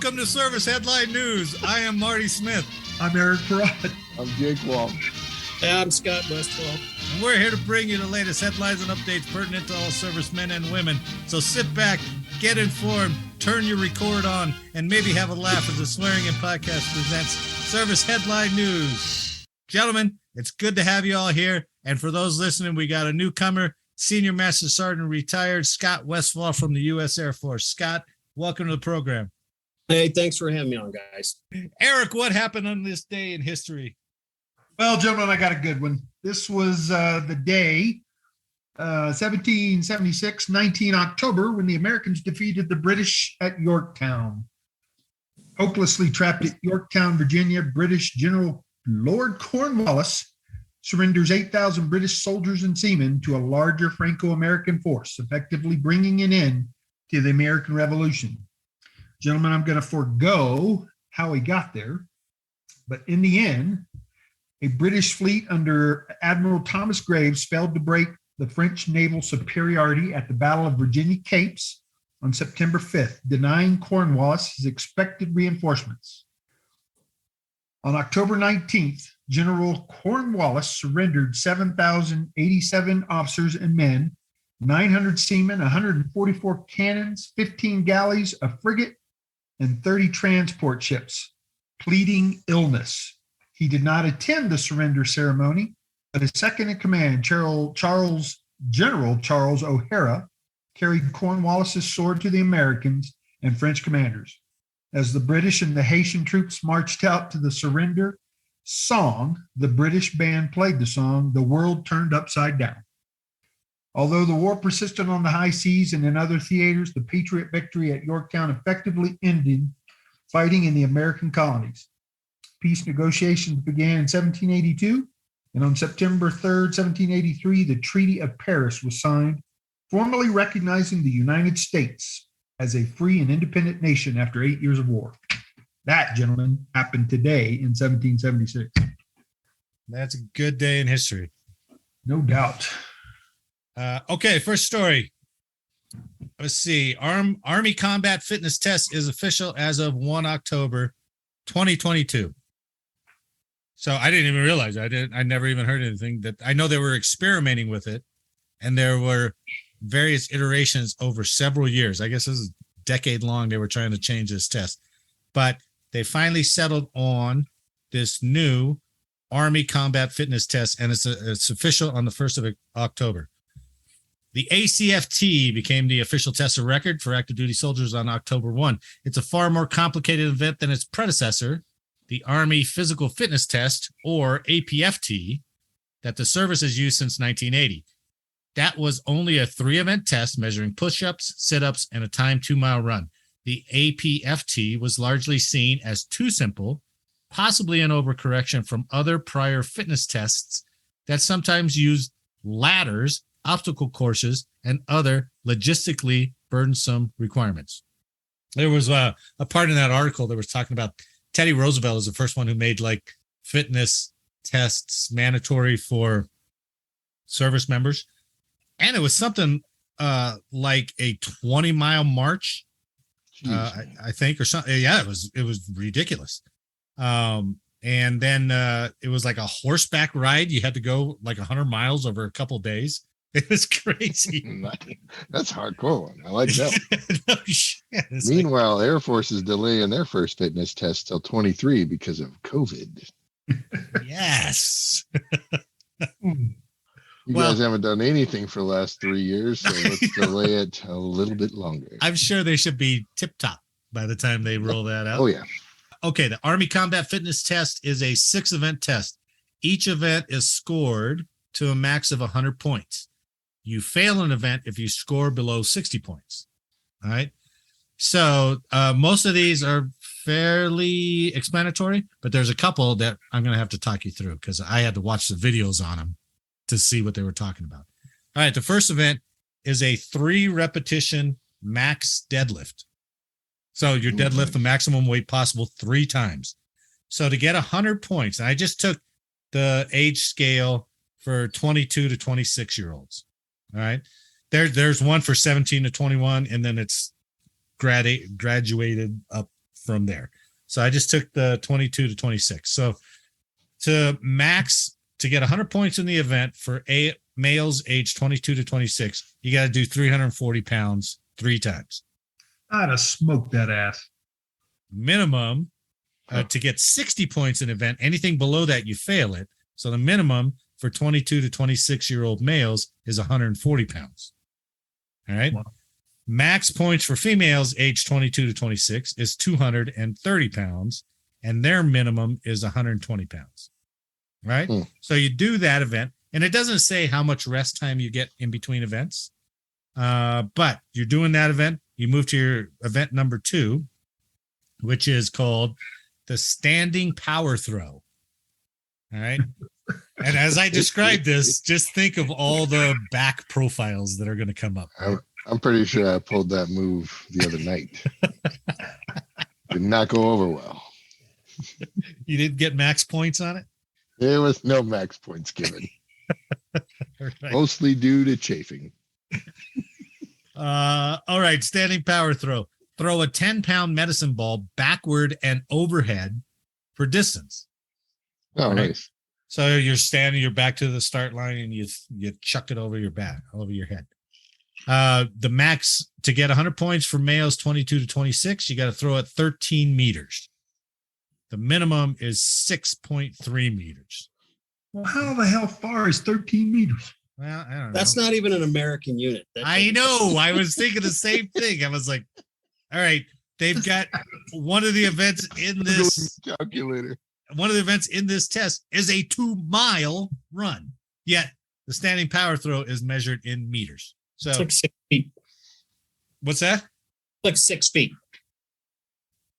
Welcome to Service Headline News. I am Marty Smith. I'm Eric Perrott. I'm Jake Walsh. Hey, I'm Scott Westfall. And we're here to bring you the latest headlines and updates pertinent to all servicemen and women. So sit back, get informed, turn your record on, and maybe have a laugh as the Swearing In Podcast presents Service Headline News. Gentlemen, it's good to have you all here. And for those listening, we got a newcomer, Senior Master Sergeant retired Scott Westfall from the U.S. Air Force. Scott, welcome to the program. Hey, thanks for having me on, guys. Eric, what happened on this day in history? Well, gentlemen, I got a good one. This was the day, 1776, 19 October, when the Americans defeated the British at Yorktown. Hopelessly trapped at Yorktown, Virginia, British General Lord Cornwallis surrenders 8,000 British soldiers and seamen to a larger Franco-American force, effectively bringing an end to the American Revolution. Gentlemen, I'm going to forego how he got there, but in the end, a British fleet under Admiral Thomas Graves failed to break the French naval superiority at the Battle of Virginia Capes on September 5th, denying Cornwallis his expected reinforcements. On October 19th, General Cornwallis surrendered 7,087 officers and men, 900 seamen, 144 cannons, 15 galleys, a frigate, and 30 transport ships, pleading illness. He did not attend the surrender ceremony, but his second in command, General Charles O'Hara, carried Cornwallis's sword to the Americans and French commanders. As the British and the Haitian troops marched out to the surrender song, the British band played the song, "The World Turned Upside Down." Although the war persisted on the high seas and in other theaters, the Patriot victory at Yorktown effectively ended fighting in the American colonies. Peace negotiations began in 1782, and on September 3rd, 1783, the Treaty of Paris was signed, formally recognizing the United States as a free and independent nation after 8 years of war. That, gentlemen, happened today in 1776. That's a good day in history. No doubt. Okay, first story. Let's see. Army Combat Fitness Test is official as of 1 October 2022. So I didn't even realize. I never even heard anything. That I know they were experimenting with it, and there were various iterations over several years. I guess this is a decade long. They were trying to change this test, but they finally settled on this new Army Combat Fitness Test, and it's official on the 1st of October. The ACFT became the official test of record for active duty soldiers on October 1. It's a far more complicated event than its predecessor, the Army Physical Fitness Test, or APFT, that the service has used since 1980. That was only a 3-event test measuring push-ups, sit-ups, and a timed 2-mile run. The APFT was largely seen as too simple, possibly an overcorrection from other prior fitness tests that sometimes used ladders, obstacle courses, and other logistically burdensome requirements. There was a part in that article that was talking about Teddy Roosevelt is the first one who made like fitness tests mandatory for service members. And it was something like a 20-mile march, I think, or something. Yeah, it was ridiculous. And then it was like a horseback ride. You had to go like 100 miles over a couple of days. It was crazy. That's a hardcore one. I like that. No shit. Meanwhile, Air Force is delaying their first fitness test till 23 because of COVID. Yes. You guys haven't done anything for the last 3 years, so let's delay it a little bit longer. I'm sure they should be tip-top by the time they roll that out. Oh, yeah. Okay, the Army Combat Fitness Test is a 6-event test. Each event is scored to a max of 100 points. You fail an event if you score below 60 points. All right. So most of these are fairly explanatory, but there's a couple that I'm going to have to talk you through because I had to watch the videos on them to see what they were talking about. All right. The first event is a 3-repetition max deadlift. So you deadlift the maximum weight possible 3 times. So to get 100 points, and I just took the age scale for 22 to 26 year olds. All right. There's one for 17 to 21, and then it's graduated up from there. So I just took the 22 to 26. So to get 100 points in the event for males age 22 to 26, you got to do 340 pounds 3 times. I'd have smoked that ass. Minimum to get 60 points in event. Anything below that, you fail it. So the minimum for 22 to 26-year-old males is 140 pounds. All right. Wow. Max points for females age 22 to 26 is 230 pounds, and their minimum is 120 pounds. Right. So you do that event, and it doesn't say how much rest time you get in between events. But you're doing that event. You move to your event number 2, which is called the standing power throw. All right. And as I describe this, just think of all the back profiles that are going to come up. I'm pretty sure I pulled that move the other night. Did not go over well. You didn't get max points on it? There was no max points given. Right. Mostly due to chafing. All right. Standing power throw. Throw a 10-pound medicine ball backward and overhead for distance. Oh, Right. nice. So you're standing, you're back to the start line, and you chuck it over your back, over your head. The max to get 100 points for males 22 to 26, you got to throw it 13 meters. The minimum is 6.3 meters. Well, how the hell far is 13 meters? Well, I don't know. That's not even an American unit. I know. I was thinking the same thing. I was like, all right, they've got one of the events in this Calculator. one of the events in this test is a 2-mile run. Yet the standing power throw is measured in meters. So It's like 6 feet. what's that? Like 6 feet.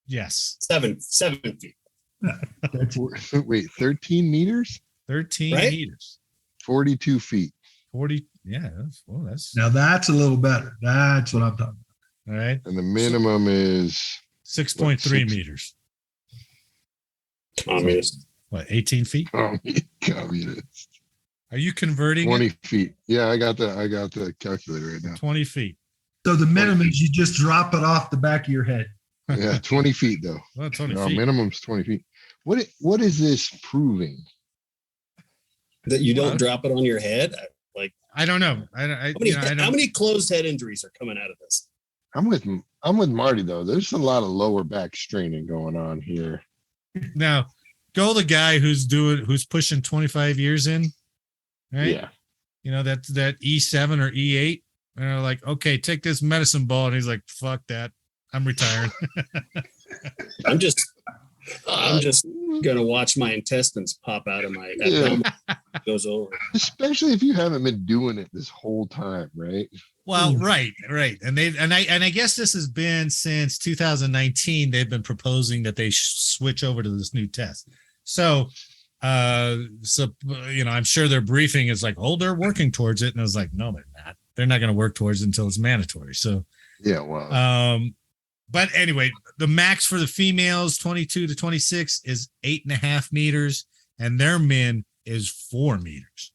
Yes. 7 feet. That's Wait, 13 meters? 13 Right? meters. 42 feet. 40. Yeah. That's now that's a little better. That's what I'm talking all right. And the minimum is 6.3 6? meters. Communist. What, 18 feet? communist. Are you converting 20 it? feet. Yeah, I got the calculator right now. 20 feet. about. So the minimum is you just drop it off the back of your head. Yeah, 20 feet though. Well, 20 No, feet. minimum's 20 feet. What is this proving? That you Well, don't drop it on your head? Like, I don't know. how many closed head injuries are coming out of this? I'm with Marty though. There's a lot of lower back straining going on here. Now, go the guy who's pushing 25 years in, right? Yeah. You know, that E7 or E8. And they're like, okay, take this medicine ball. And he's like, fuck that. I'm retiring. I'm just gonna watch my intestines pop out of my abdomen. Goes over. Especially if you haven't been doing it this whole time, right? Well, right. And I guess this has been since 2019. They've been proposing that they switch over to this new test. So, I'm sure their briefing is like, oh, they're working towards it. And I was like, no, they're not. They're not going to work towards it until it's mandatory. So, Yeah, well. but anyway, the max for the females 22 to 26 is 8.5 meters, and their min is 4 meters.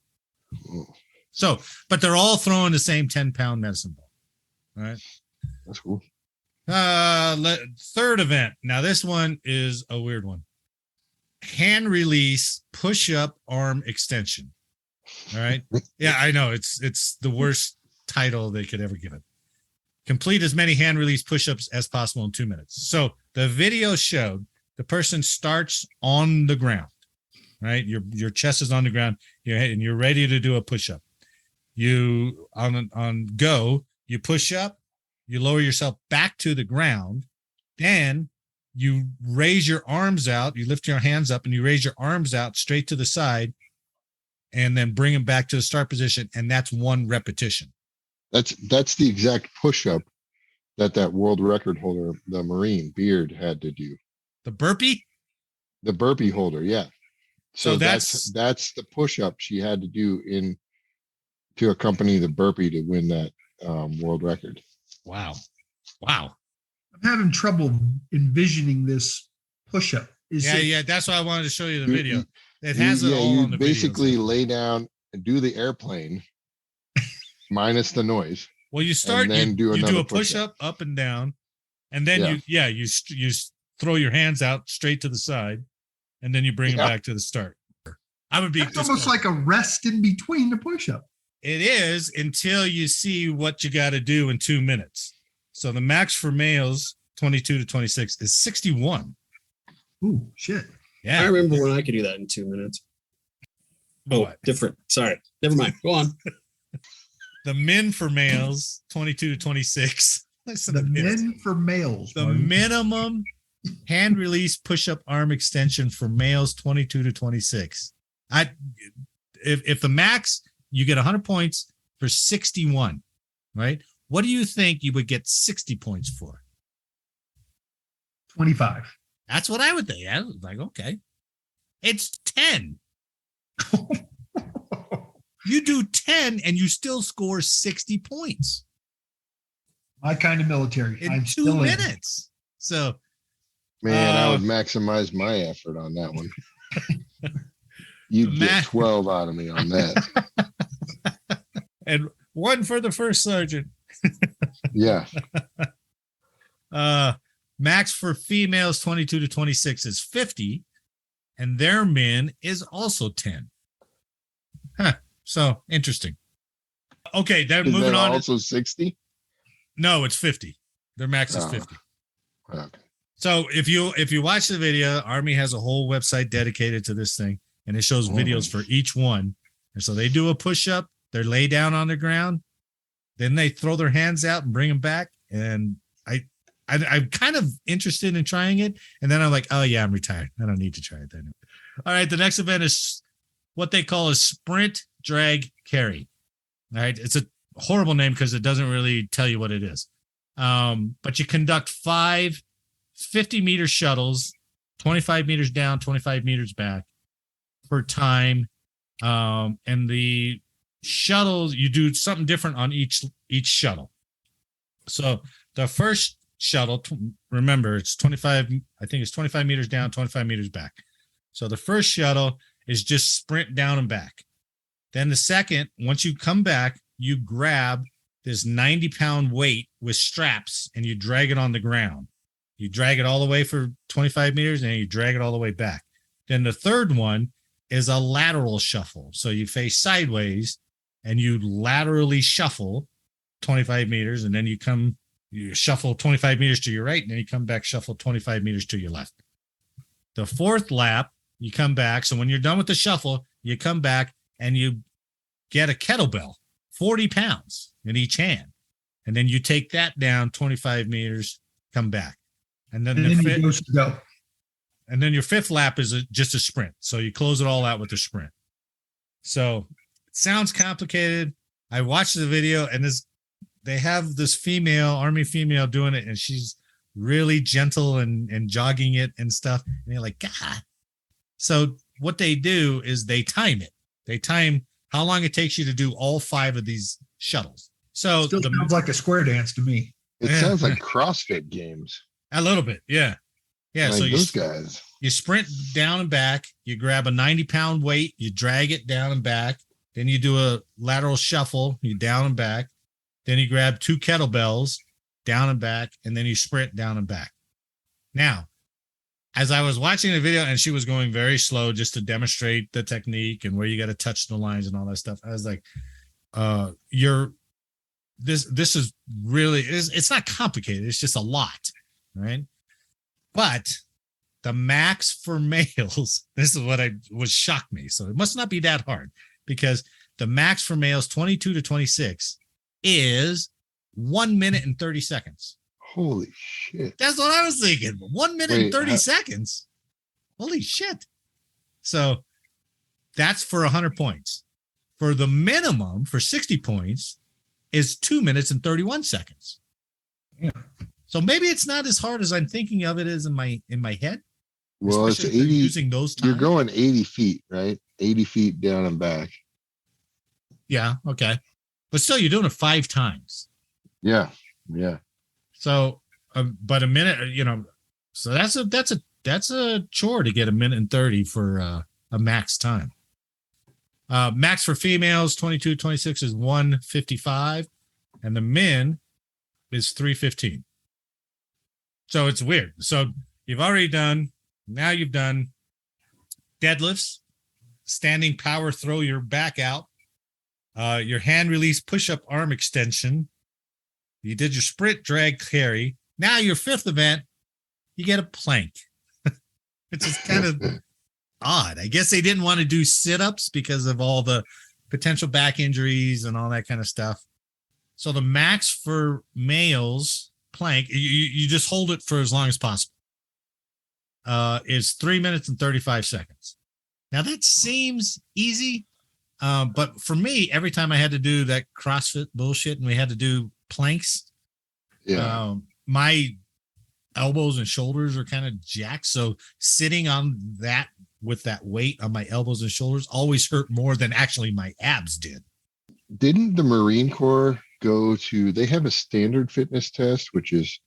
So, but they're all throwing the same 10-pound medicine ball. All right. That's cool. Third event. Now, this one is a weird one. Hand release push-up arm extension. All right. Yeah, I know. It's the worst title they could ever give it. Complete as many hand release push-ups as possible in 2 minutes. So the video showed the person starts on the ground, right? Your chest is on the ground, and you're ready to do a push-up. You on go, you push up, you lower yourself back to the ground, then you raise your arms out, you lift your hands up, and you raise your arms out straight to the side, and then bring them back to the start position, and that's 1 repetition. That's the exact push-up that world record holder, the Marine Beard, had to do. The burpee? The burpee holder, yeah. So that's the push-up she had to do to accompany the burpee to win that world record. Wow. I'm having trouble envisioning this push-up. Yeah. That's why I wanted to show you the video. It has it all on the video. Basically lay down and do the airplane minus the noise. Well, you start, and then you do another a push-up up and down, and then you throw your hands out straight to the side, and then you bring them back to the start. I would be. It's almost like a rest in between the push-up. It is until you see what you got to do in 2 minutes. So the max for males, 22 to 26, is 61. Ooh, shit. Yeah. I remember when I could do that in 2 minutes. Oh, What? different. Sorry. Never mind. Go on. The men for males, 22 to 26. Listen The to this. men for males. The Marty. minimum hand release push-up arm extension for males, 22 to 26. If the max, you get 100 points for 61, right? What do you think you would get 60 points for? 25. That's what I would think. I was like, okay. It's 10. You do 10 and you still score 60 points My kind of military. in I'm 2 still in. minutes. So, Man, I would maximize my effort on that one. You'd get 12 out of me on that. and one for the first sergeant. Yeah. Max for females 22 to 26 is 50, and their men is also 10. Huh. So interesting. Okay, then Is moving that on. also 60? No, it's 50. Their max is Oh. 50. Okay. So if you watch the video, Army has a whole website dedicated to this thing, and it shows videos for each one. And so they do a push-up, they lay down on the ground, then they throw their hands out and bring them back. And I'm kind of interested in trying it. And then I'm like, oh yeah, I'm retired. I don't need to try it then. All right, the next event is what they call a sprint drag carry. All right, it's a horrible name because it doesn't really tell you what it is. But you conduct 5 50-meter shuttles, 25 meters down, 25 meters back per time. And the shuttles, you do something different on each shuttle. So the first shuttle, remember, it's 25, I think it's 25 meters down, 25 meters back. So the first shuttle is just sprint down and back. Then the second, once you come back, you grab this 90-pound weight with straps and you drag it on the ground. You drag it all the way for 25 meters and you drag it all the way back. Then the third one is a lateral shuffle. So you face sideways and you laterally shuffle 25 meters, and then you shuffle 25 meters to your right, and then you come back, shuffle 25 meters to your left. The fourth lap, you come back. So when you're done with the shuffle, you come back and you get a kettlebell, 40 pounds in each hand. And then you take that down 25 meters, come back. And then, and then your fifth lap is just a sprint. So you close it all out with a sprint. So it sounds complicated. I watched the video, and they have this Army female doing it, and she's really gentle and jogging it and stuff. And you're like, God. So what they do is they time it. They time how long it takes you to do all 5 of these shuttles. So Still sounds like a square dance to me. It sounds like CrossFit games. A little bit, yeah. Yeah, Like so those guys. You sprint down and back, you grab a 90-pound weight, you drag it down and back, then you do a lateral shuffle, you down and back, then you grab 2 kettlebells, down and back, and then you sprint down and back. Now, as I was watching the video and she was going very slow just to demonstrate the technique and where you got to touch the lines and all that stuff, I was like, this is really, it's not complicated. It's just a lot, right? But the max for males, this is what shocked me. So it must not be that hard, because the max for males 22 to 26 is 1 minute and 30 seconds. Holy shit. That's what I was thinking. 1 minute and 30 seconds. Holy shit. So that's for 100 points. For the minimum for 60 points is 2 minutes and 31 seconds. Yeah. So maybe it's not as hard as I'm thinking of it as in my head. Well, it's Especially 80. using those times. You're going 80 feet, right? 80 feet down and back. Yeah. Okay. But still, you're doing it 5 times. Yeah. Yeah. So, but a minute, so that's a chore to get 1 minute and 30 for a max time. Max for females 22, 26 is 155, and the men is 315. So it's weird. So you've already done. Now you've done deadlifts, standing power throw your back out, your hand release push-up arm extension. You did your sprint drag carry. Now your fifth event, you get a plank. Which is kind of odd. I guess they didn't want to do sit-ups because of all the potential back injuries and all that kind of stuff. So the max for males plank, you just hold it for as long as possible. Is 3 minutes and 35 seconds. Now that seems easy, but for me, every time I had to do that CrossFit bullshit and we had to do planks, my elbows and shoulders are kind of jacked. So sitting on that with that weight on my elbows and shoulders always hurt more than actually my abs did. Didn't the Marine Corps they have a standard fitness test, which is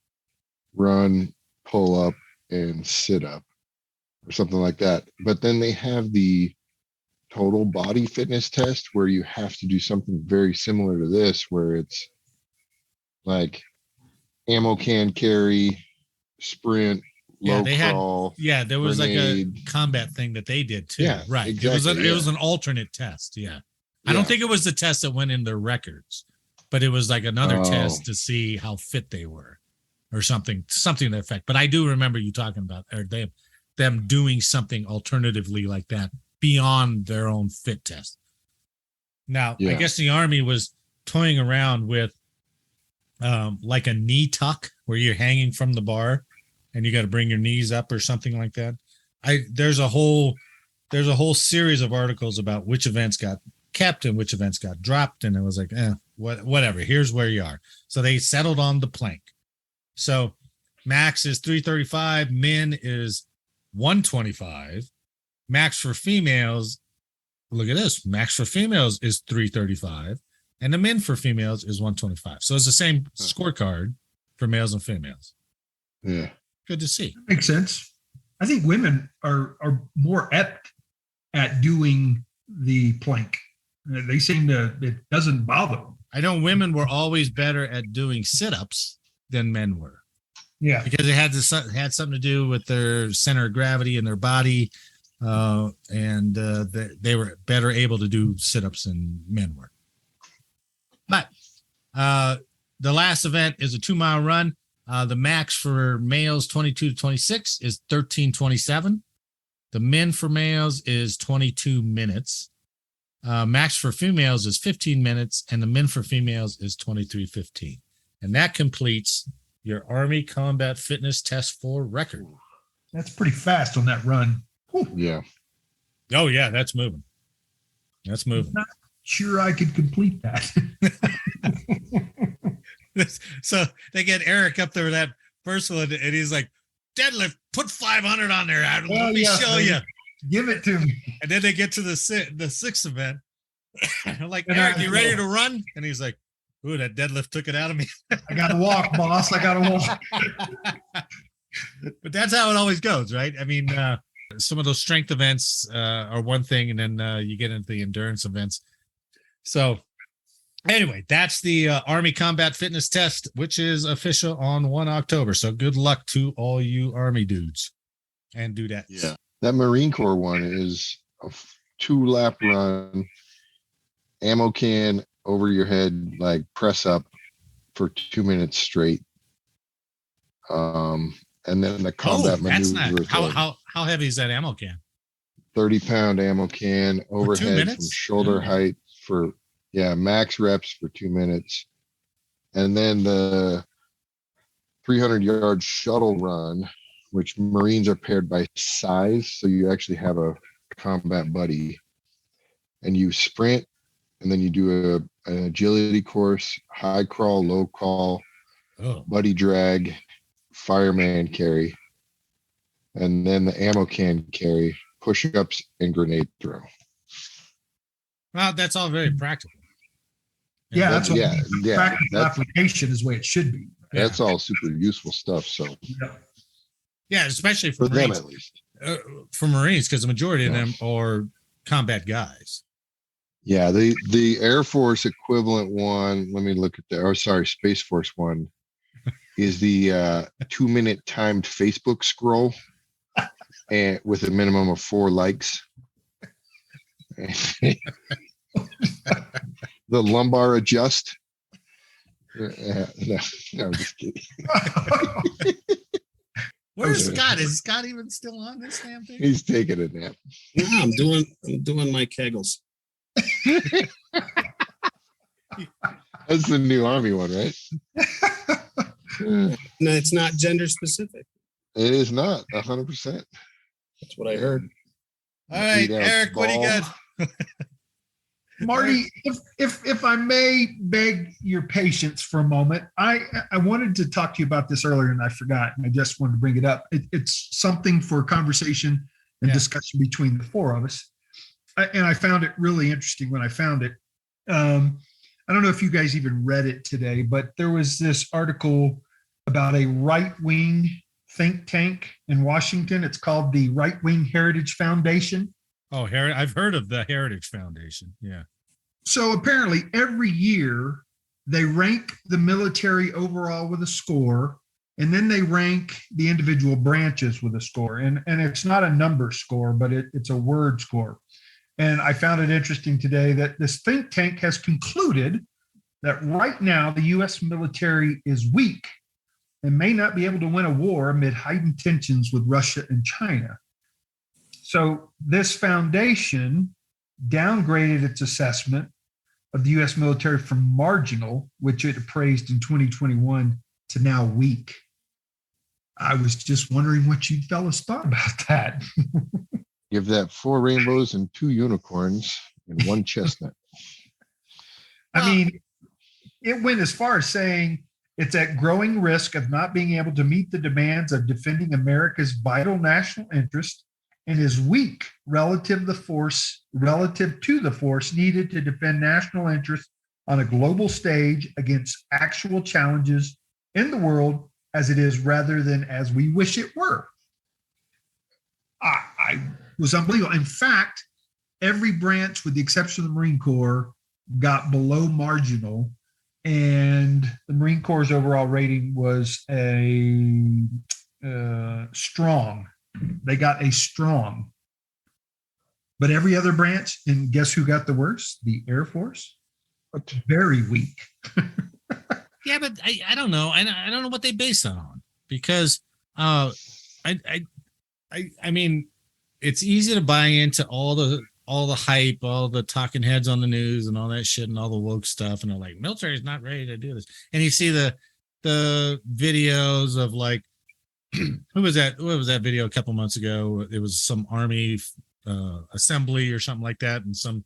run, pull up, and sit up or something like that. But then they have the total body fitness test where you have to do something very similar to this, where it's like ammo can carry, sprint, low crawl. There was grenade. like a combat thing that they did too. Yeah, right. Exactly, It was an alternate test. Yeah. I don't think it was the test that went in their records, but it was like another test to see how fit they were or something to that effect. But I do remember you talking about them doing something alternatively like that beyond their own fit test. Now, I guess the Army was toying around with like a knee tuck where you're hanging from the bar and you got to bring your knees up or something like that. There's a whole series of articles about which events got kept and which events got dropped. And it was like, whatever, here's where you are. So they settled on the plank. So max is 335, min is 125. Max for females, look at this. Max for females is 335. And the min for females is 125. So it's the same scorecard for males and females. Yeah. Good to see. That makes sense. I think women are more apt at doing the plank. They seem it doesn't bother them. I know women were always better at doing sit-ups than men were. Yeah. Because it had something to do with their center of gravity in their body. And they were better able to do sit-ups than men were. But the last event is a 2-mile run. The max for males 22 to 26 is 13:27. The min for males is 22 minutes. Max for females is 15 minutes, and the min for females is 23:15. And that completes your Army Combat Fitness Test 4 record. That's pretty fast on that run. Whew. Yeah. Oh, yeah, that's moving. That's moving. Not sure I could complete that. So they get Eric up there with that first one, and he's like, deadlift, put 500 on there. Let me show you. Give it to me. And then they get to the sixth event. I'm like, Eric, you ready to run? And he's like, ooh, that deadlift took it out of me. I got to walk, boss. I got to walk. But that's how it always goes, right? I mean, some of those strength events are one thing, and then you get into the endurance events. So anyway, that's the Army Combat Fitness Test, which is official on 1 October. So good luck to all you Army dudes and dudettes. Yeah. That Marine Corps one is a 2-lap run, ammo can over your head, like press up for 2 minutes straight. And then the combat maneuver. How heavy is that ammo can? 30-pound ammo can overhead from shoulder height for max reps for 2 minutes. And then the 300-yard shuttle run, which Marines are paired by size. So you actually have a combat buddy and you sprint, and then you do an agility course, high crawl, low crawl, buddy drag, fireman carry, and then the ammo can carry, push-ups, and grenade throw. Well, that's all very practical. Yeah, that's practical application is the way it should be. That's all super useful stuff. So yeah, especially for them Marines, at least. For Marines, because the majority of them are combat guys. Yeah, the Air Force equivalent one. Let me look at Space Force one is the 2-minute timed Facebook scroll and with a minimum of 4 likes. The lumbar adjust. No, I'm just kidding. Where's Scott? Is Scott even still on this damn thing? He's taking a nap. No, I'm doing my kegels. That's the new Army one, right? No, it's not gender specific. It is not 100%. That's what I heard. All right, Eric, what do you got? Marty, if I may beg your patience for a moment, I wanted to talk to you about this earlier and I forgot, and I just wanted to bring it up. It's something for conversation and discussion between the four of us. And I found it really interesting when I found it. I don't know if you guys even read it today, but there was this article about a right-wing think tank in Washington. It's called the Right-Wing Heritage Foundation. Oh, I've heard of the Heritage Foundation. Yeah. So apparently every year they rank the military overall with a score, and then they rank the individual branches with a score. And it's not a number score, but it's a word score. And I found it interesting today that this think tank has concluded that right now the U.S. military is weak and may not be able to win a war amid heightened tensions with Russia and China. So this foundation downgraded its assessment of the U.S. military from marginal, which it appraised in 2021, to now weak. I was just wondering what you fellas thought about that. Give that 4 rainbows and 2 unicorns and 1 chestnut. I mean, it went as far as saying it's at growing risk of not being able to meet the demands of defending America's vital national interest and is weak relative to the force needed to defend national interest on a global stage against actual challenges in the world as it is rather than as we wish it were. I was unbelievable. In fact, every branch with the exception of the Marine Corps got below marginal, and the Marine Corps' overall rating was a strong. They got a strong. But every other branch, and guess who got the worst? The Air Force. Very weak. Yeah, but I don't know. I don't know what they base that on, because I mean, it's easy to buy into all the hype, all the talking heads on the news and all that shit and all the woke stuff, and they're like, military is not ready to do this. And you see the videos of like, who was that? What was that video a couple months ago? It was some Army assembly or something like that, and some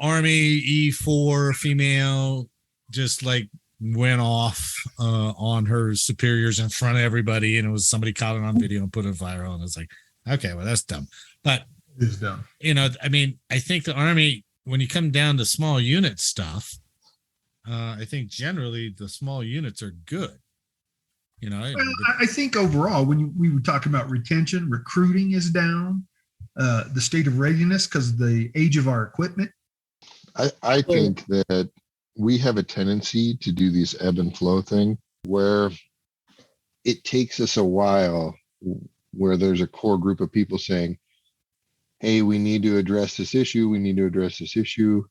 Army E4 female just like went off on her superiors in front of everybody, and it was somebody caught it on video and put it viral, and it's like, okay, well, that's dumb. But it's dumb. You know, I mean, I think the Army, when you come down to small unit stuff, I think generally the small units are good. You know, I think overall, when we were talking about retention, recruiting is down, the state of readiness because of the age of our equipment. I think that we have a tendency to do this ebb and flow thing where it takes us a while, where there's a core group of people saying, hey, we need to address this issue. We need to address this issue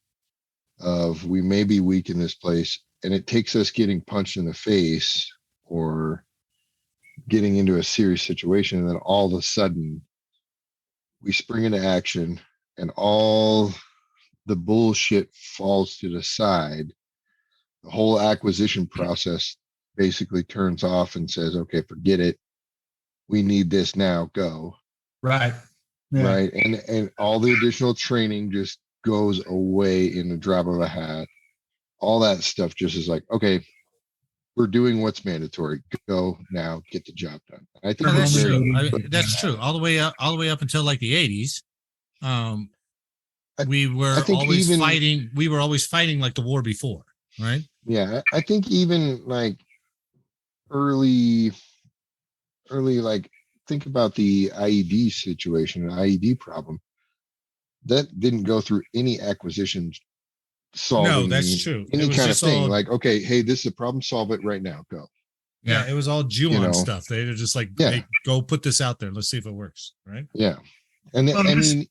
of we may be weak in this place. And it takes us getting punched in the face or getting into a serious situation. And then all of a sudden we spring into action and all the bullshit falls to the side. The whole acquisition process basically turns off and says, okay, forget it. We need this now, go. Right. Yeah. Right. And all the additional training just goes away in the drop of a hat. All that stuff just is like, okay, we're doing what's mandatory. Go now, get the job done. I think that's true. That's true. All the way up until like the 80s. We were always fighting. We were always fighting like the war before, right? Yeah, I think even like early, like think about the IED situation, an IED problem that didn't go through any acquisition solving. No, that's true. Any kind of thing. Like, okay, hey, this is a problem. Solve it right now. Go. Yeah, it was all Ju-on stuff. They're just like, hey, go put this out there. Let's see if it works. Right. Yeah. And I mean,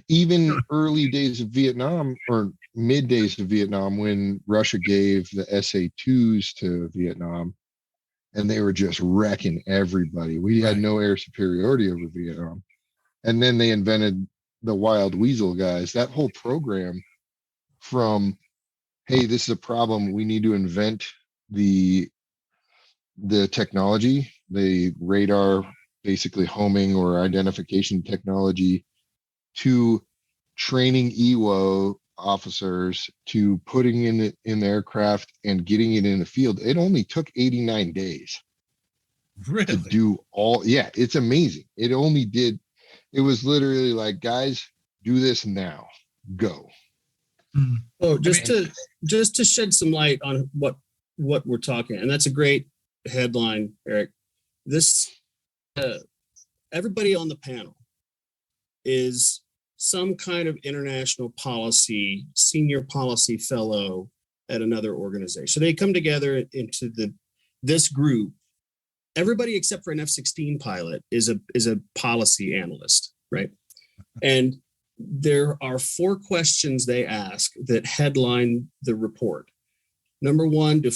even early days of Vietnam or mid days of Vietnam, when Russia gave the SA-2s to Vietnam, and they were just wrecking everybody. We had no air superiority over Vietnam. And then they invented the Wild Weasel guys. That whole program from, hey, this is a problem. We need to invent the technology, the radar, basically homing or identification technology, to training EWO officers, to putting in the aircraft and getting it in the field. It only took 89 days to do all. Yeah, it's amazing. It was literally like, guys, do this now. Go. Oh, just to shed some light on what we're talking, and that's a great headline, Eric. This everybody on the panel is some kind of international policy, senior policy fellow at another organization. So they come together into this group. Everybody except for an F-16 pilot is a policy analyst, right? And there are 4 questions they ask that headline the report. Number 1, do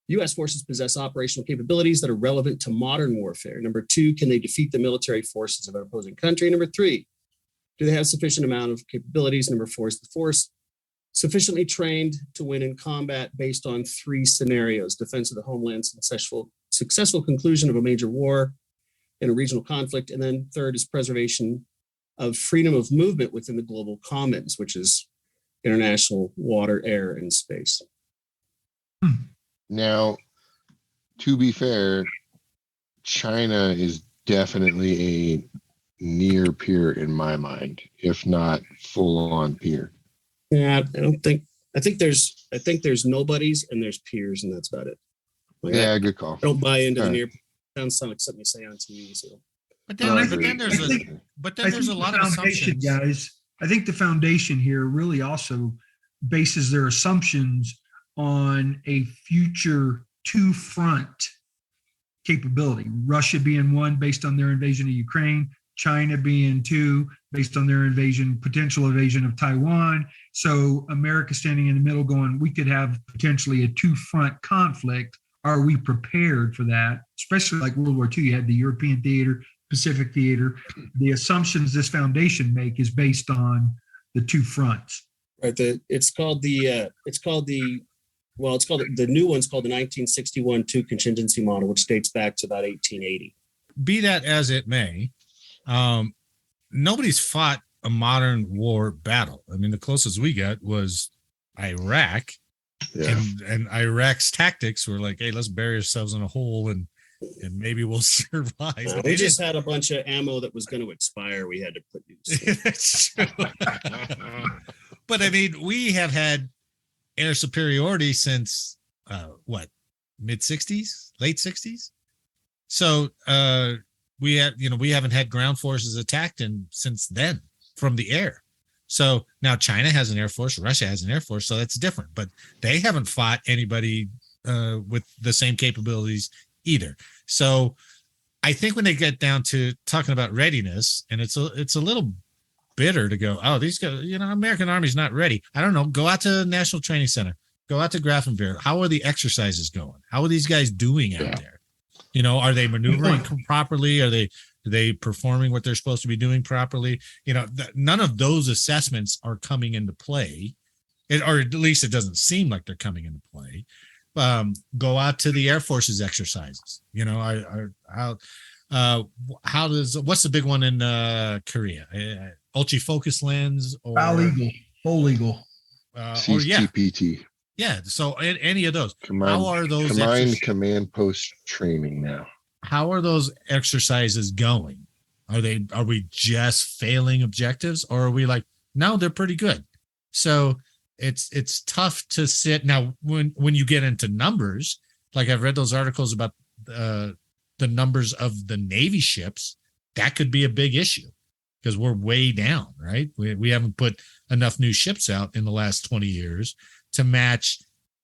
U.S. forces possess operational capabilities that are relevant to modern warfare? Number 2, can they defeat the military forces of an opposing country? Number 3, do they have sufficient amount of capabilities? Number 4, is the force sufficiently trained to win in combat based on 3 scenarios: defense of the homeland, successful conclusion of a major war in a regional conflict, and then 3rd is preservation of freedom of movement within the global commons, which is international water, air, and space. Now, to be fair, China is definitely a near peer in my mind, if not full on peer. Yeah, I think there's nobodies and there's peers, and that's about it. Like, yeah, good call. I don't buy into the near. Sounds like something you say on TV. So. But then there's a lot of assumptions, guys. I think the foundation here really also bases their assumptions on a future 2-front capability. Russia being 1 based on their invasion of Ukraine, China being 2 based on their potential invasion of Taiwan. So America standing in the middle going, we could have potentially a 2-front conflict. Are we prepared for that? Especially like World War II, you had the European theater, Pacific theater. The assumptions this foundation make is based on the 2 fronts. Right. The new one's called the 1961 2 contingency model, which dates back to about 1880. Be that as it may, nobody's fought a modern war battle. I mean, the closest we got was Iraq, and Iraq's tactics were like, hey, let's bury ourselves in a hole and maybe we'll survive. We just had a bunch of ammo that was going to expire. We had to put use. That's true. But I mean, we have had air superiority since mid 60s, late 60s. So we haven't had ground forces attacked since then from the air. So now China has an air force, Russia has an air force, so that's different. But they haven't fought anybody with the same capabilities either. So I think when they get down to talking about readiness, and it's a little bitter to go, oh, these guys, American Army's not ready. I don't know. Go out to the National Training Center. Go out to Grafenwehr. How are the exercises going? How are these guys doing out there? Are they maneuvering properly? Are they performing what they're supposed to be doing properly? None of those assessments are coming into play, or at least it doesn't seem like they're coming into play. Go out to the Air Force's exercises. What's the big one in Korea? Ultra-focus lens or Whole Eagle. CTPT. Yeah. So any of those. How are those command post training now? How are those exercises going? Are we just failing objectives, or are we like, no, they're pretty good? So it's tough to sit now when you get into numbers. Like I've read those articles about the numbers of the Navy ships. That could be a big issue. because we're way down, right? We haven't put enough new ships out in the last 20 years to match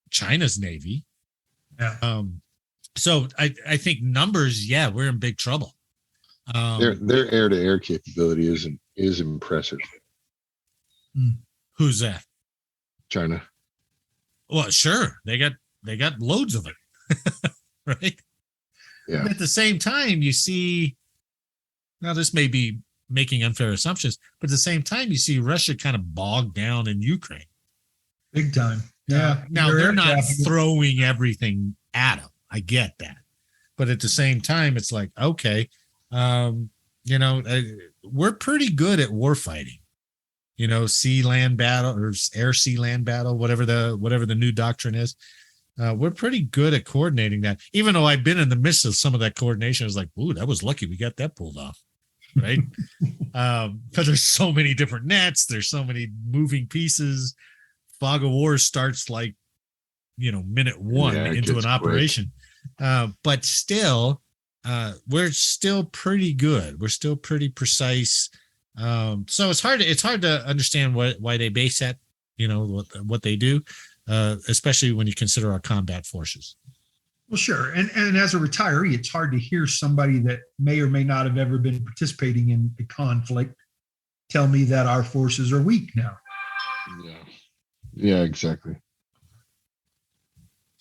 China's Navy. Yeah. So I think numbers, yeah, we're in big trouble. Their air-to-air capability is impressive. Who's that? China. Well, sure, they got loads of it, right? Yeah. But at the same time, you see, now this may be making unfair assumptions, but at the same time, you see Russia kind of bogged down in Ukraine. Big time. Yeah. Now they're not throwing everything at them. I get that, but at the same time, it's like, okay, we're pretty good at war fighting. Sea land battle or air sea land battle, whatever the new doctrine is. We're pretty good at coordinating that. Even though I've been in the midst of some of that coordination, I was like, "Ooh, that was lucky we got that pulled off." Right? But there's so many different nets. There's so many moving pieces. Fog of war starts like, minute one into an operation. But still, we're still pretty good. We're still pretty precise. So it's hard to understand why they base that, what they do, especially when you consider our combat forces. Well, sure. And as a retiree, it's hard to hear somebody that may or may not have ever been participating in a conflict tell me that our forces are weak now. Yeah, exactly.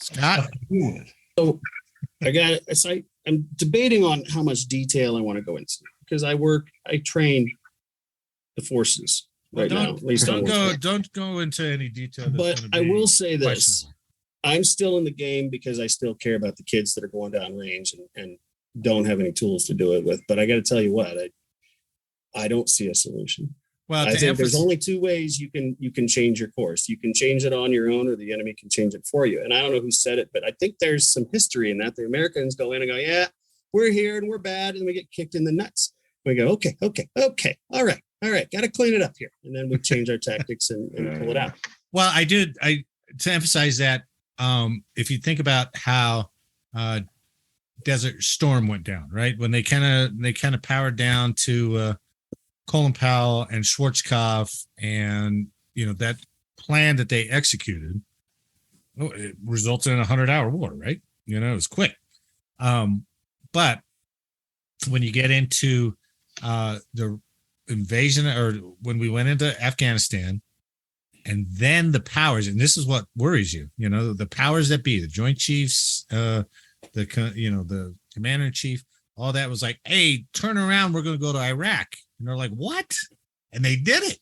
Scott? So I'm debating on how much detail I want to go into because I train the forces right now. At least don't go into any detail. But I will say this: I'm still in the game because I still care about the kids that are going down range and don't have any tools to do it with. But I got to tell you what, I don't see a solution. Well, I think there's only two ways you can change your course. You can change it on your own, or the enemy can change it for you. And I don't know who said it, but I think there's some history in that. The Americans go in and go, "Yeah, we're here and we're bad," and we get kicked in the nuts. We go, "Okay, all right, got to clean it up here," and then we change our tactics and pull it out. Well, to emphasize that, if you think about how Desert Storm went down, right, when they kind of powered down to Colin Powell and Schwarzkopf, and that plan that they executed, it resulted in a 100-hour war, right? It was quick. But when you get into the invasion, or when we went into Afghanistan, and then the powers, and this is what worries you, the powers that be, the Joint Chiefs, the Commander-in-Chief, all that was like, "Hey, turn around, we're going to go to Iraq." And they're like, "What?" And they did it.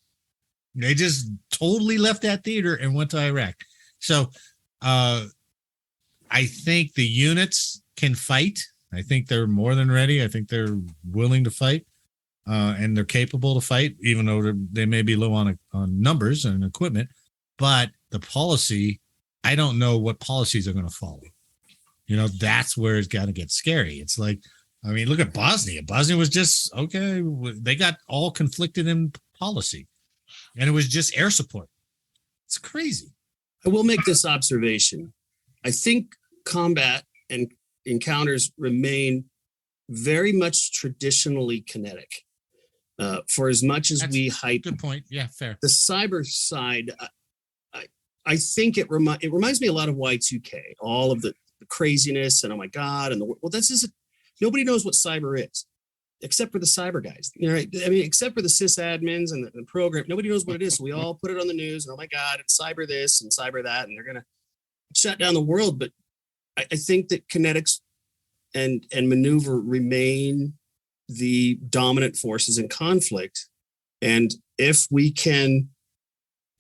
They just totally left that theater and went to Iraq. So I think the units can fight. I think they're more than ready. I think they're willing to fight, and they're capable to fight, even though they may be low on numbers and equipment. But the policy, I don't know what policies are going to follow. That's where it's got to get scary. It's like, look at Bosnia. Bosnia was just, okay, they got all conflicted in policy, and it was just air support. It's crazy. I will make this observation. I think combat and encounters remain very much traditionally kinetic. For as much as we hype. Good point. Yeah, fair. The cyber side, I think it reminds me a lot of Y2K, all of the craziness and, oh my God. And that's just, nobody knows what cyber is except for the cyber guys, right? Except for the sysadmins and the program, nobody knows what it is. So we all put it on the news and, oh my God, it's cyber this and cyber that, and they're going to shut down the world. But I think that kinetics and maneuver remain the dominant forces in conflict. And if we can,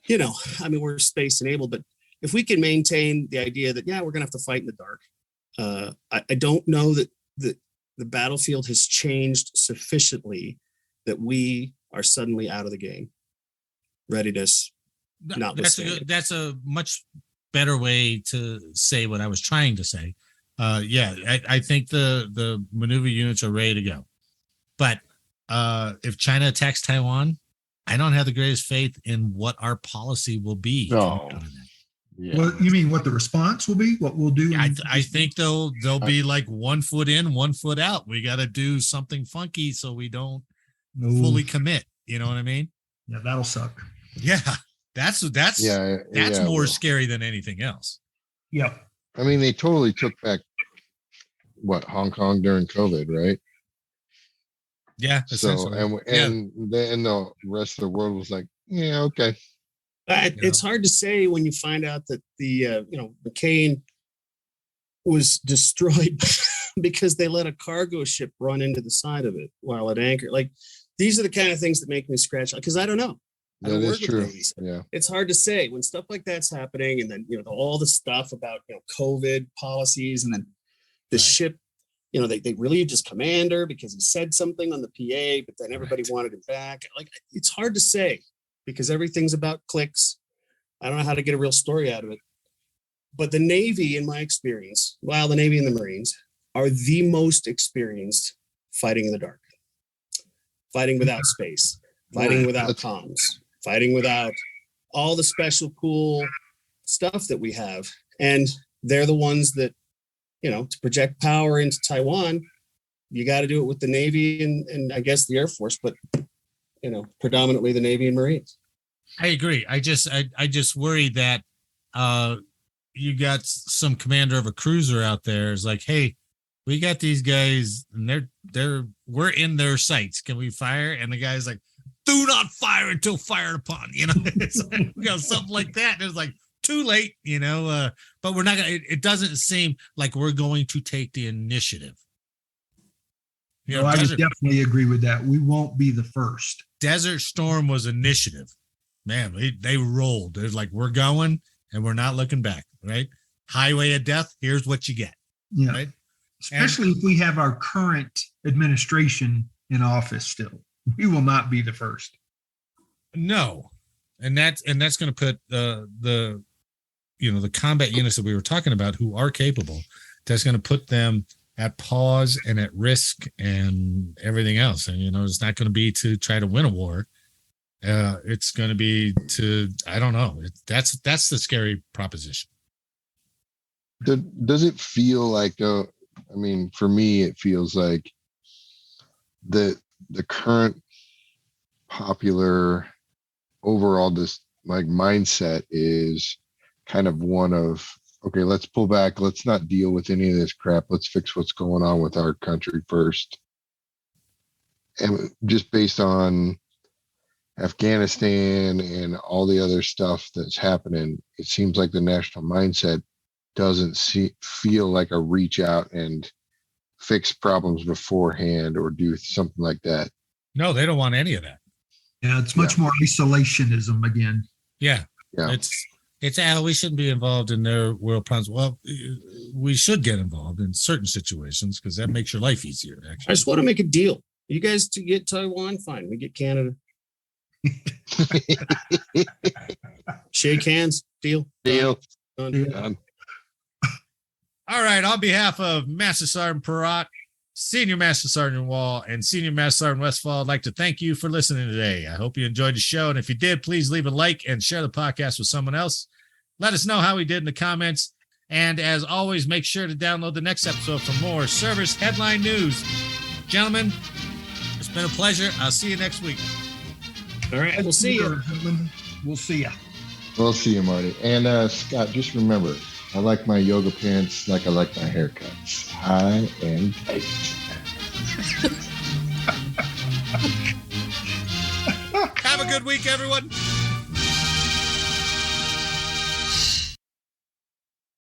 we're space enabled, but if we can maintain the idea that, we're going to have to fight in the dark, I don't know that the battlefield has changed sufficiently that we are suddenly out of the game. Readiness, notwithstanding. That's a much better way to say what I was trying to say. I think the maneuver units are ready to go. But if China attacks Taiwan, I don't have the greatest faith in what our policy will be. No. Yeah. Well, you mean what the response will be? What we'll do? I think they'll be like 1 foot in, 1 foot out. We got to do something funky so we don't fully commit. You know what I mean? Yeah, that'll suck. Yeah, that's more scary than anything else. Yeah. I mean, they totally took back Hong Kong during COVID, right? Yeah. So and the rest of the world was like, yeah, okay. It's hard to say when you find out that the McCain was destroyed because they let a cargo ship run into the side of it while at anchor. Like, these are the kind of things that make me scratch, because I don't know. That is true. Yeah, it's hard to say when stuff like that's happening, and then all the stuff about COVID policies, and then the ship. They relieved his commander because he said something on the PA, but then everybody wanted him back. Like, it's hard to say because everything's about clicks. I don't know how to get a real story out of it. But the Navy, in my experience, the Navy and the Marines are the most experienced fighting in the dark, fighting without space, fighting without comms, fighting without all the special cool stuff that we have. And they're the ones that, to project power into Taiwan, you got to do it with the Navy and I guess the Air Force, but predominantly the Navy and Marines. I agree. I just worry that you got some commander of a cruiser out there is like, hey, we got these guys and we're in their sights. Can we fire? And the guy's like, do not fire until fired upon. It's like, something like that. And it's like, too late, but we're not gonna. It doesn't seem like we're going to take the initiative. I would definitely agree with that. We won't be the first. Desert Storm was initiative, man. They rolled. There's like, we're going and we're not looking back. Right, Highway of Death. Here's what you get. Yeah, right? Especially if we have our current administration in office still, we will not be the first. No, and that's going to put the combat units that we were talking about who are capable, that's going to put them at pause and at risk and everything else. And, it's not going to be to try to win a war. It's going to be to, I don't know. That's the scary proposition. Does it feel like, for me, it feels like the current popular overall, this mindset is kind of one of, okay, let's pull back. Let's not deal with any of this crap. Let's fix what's going on with our country first. And just based on Afghanistan and all the other stuff that's happening, it seems like the national mindset doesn't feel like a reach out and fix problems beforehand or do something like that. No, they don't want any of that. Yeah, it's much more isolationism again. Yeah. It's we shouldn't be involved in their world problems. Well, we should get involved in certain situations because that makes your life easier. Actually, I just want to make a deal. You guys to get Taiwan, fine. We get Canada. Shake hands. Deal. Done. All right. On behalf of Master Sergeant Perrott, Senior Master Sergeant Wall, and Senior Master Sergeant Westfall, I'd like to thank you for listening today. I hope you enjoyed the show. And if you did, please leave a like and share the podcast with someone else. Let us know how we did in the comments. And as always, make sure to download the next episode for more Service Headline News. Gentlemen, it's been a pleasure. I'll see you next week. All right. We'll see you. We'll see you. We'll see you, Marty. And Scott, just remember, I like my yoga pants like I like my haircuts. High and tight. Have a good week, everyone.